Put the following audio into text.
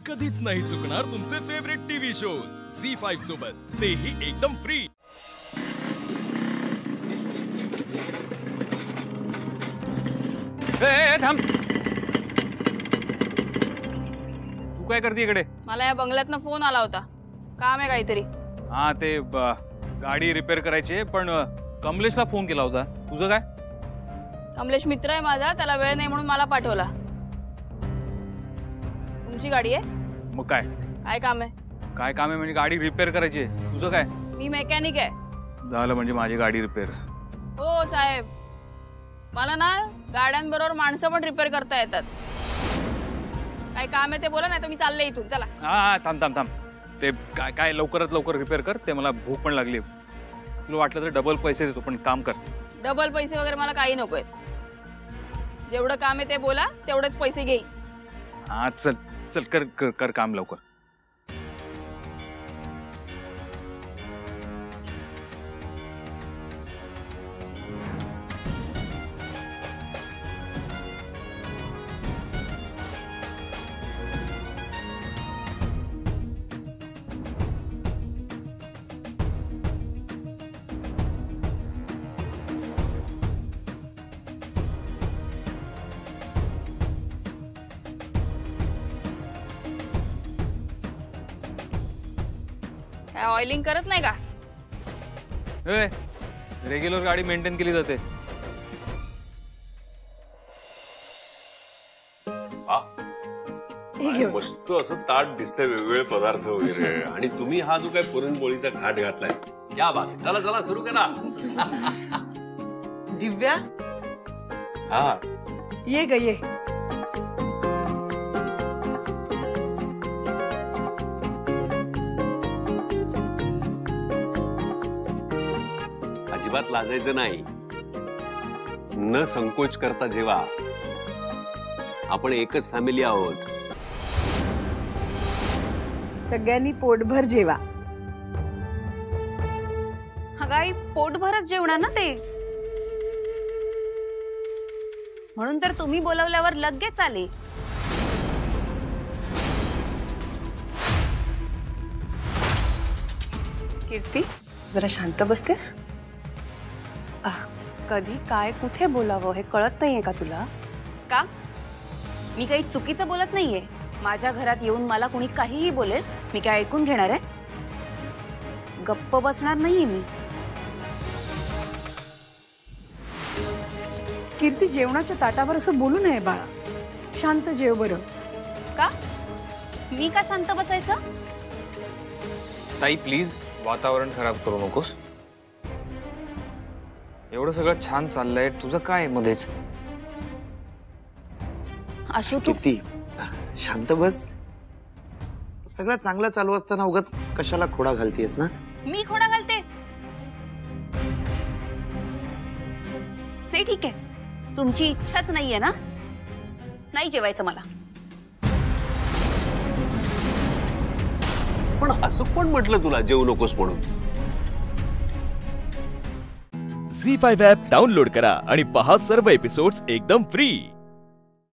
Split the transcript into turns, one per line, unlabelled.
कधीच नाही चुकणार तुमचे फेवरेट टीव्ही शोज झी5 सोबत, तेही एकदम फ्री।
थांब, तू काय करते इकडे?
मला या बंगल्यातनं फोन आला होता, काम आहे काहीतरी।
हा, ते गाडी रिपेअर करायची आहे, पण कमलेशला फोन केला होता। तुझं काय?
कमलेश मित्र आहे माझा, त्याला वेळ नाही म्हणून मला पाठवला। तुमची गाडी आहे?
मग काय
काय काम आहे?
काय काम आहे म्हणजे गाडी रिपेअर करायची आहे। तुझं काय?
मी मेकॅनिक आहे।
झालं म्हणजे माझी गाडी रिपेअर?
हो साहेब, मला ना गाड्यांबरोबर माणसं पण रिपेअर करता येतात। काय काम आहे ते बोला, नाही तर मी चालले इथून। चला।
हा, थांब थांब थांब, ते काय काय लवकरात लवकर रिपेअर कर, ते मला भूक पण लागली। तुला वाटलं तर डबल पैसे देतो, पण काम कर।
डबल पैसे वगैरे मला काही नकोय, जेवढं काम आहे ते बोला, तेवढेच पैसे घेईन।
हा, चल चल, कर कर, कर काम लवकर।
ऑइलिंग करत नाही का?
रेग्युलर गाडी मेंटेन केली जाते।
मस्त असं ताट दिसतंय, वेगवेगळे पदार्थ वगैरे, आणि तुम्ही हा जो काय पुरणपोळीचा घाट घातलाय, या बात। चला चला, सुरू करा।
दिव्या,
हा
ये ग ये।
अजिबात लाजायचं नाही, न संकोच करता जेवा। आपण एकच फॅमिली आहोत।
सगळ्यांनी पोटभर जेवा।
अगाई, पोटभरच जेवणार ना ते, म्हणून तर तुम्ही बोलवल्यावर लगेच आले।
कीर्ती, जरा शांत बसतेस? कधी काय कुठे बोलावं हे कळत नाहीये का तुला?
का? मी काही चुकीचं बोलत नाहीये। माझ्या घरात येऊन मला कोणी काहीही बोलेल, मी काय ऐकून घेणार आहे? गप्प बसणार नाहीये मी।
कीर्ती, जेवणाच्या ताटावर असं बोलू नये बाळा, शांत जेव बरं।
का? मी का शांत बसायचं?
ताई प्लीज, वातावरण खराब करू नकोस। एवढं सगळं छान चाललंय, तुझं काय मध्येच?
आशू, तू
कीर्ती, शांत बस। सगळं चांगलं चालू असताना उगाच कशाला खोडा घालतेस ना?
मी खोडा घालते? नाही, ठीक आहे, तुमची इच्छाच नाहीये ना, नाही जेवायचं मला।
पण असं कोण म्हटलं तुला जेवू नकोस म्हणून?
झी5 ॲप डाउनलोड करा आणि पहा सर्व एपिसोड्स एकदम फ्री।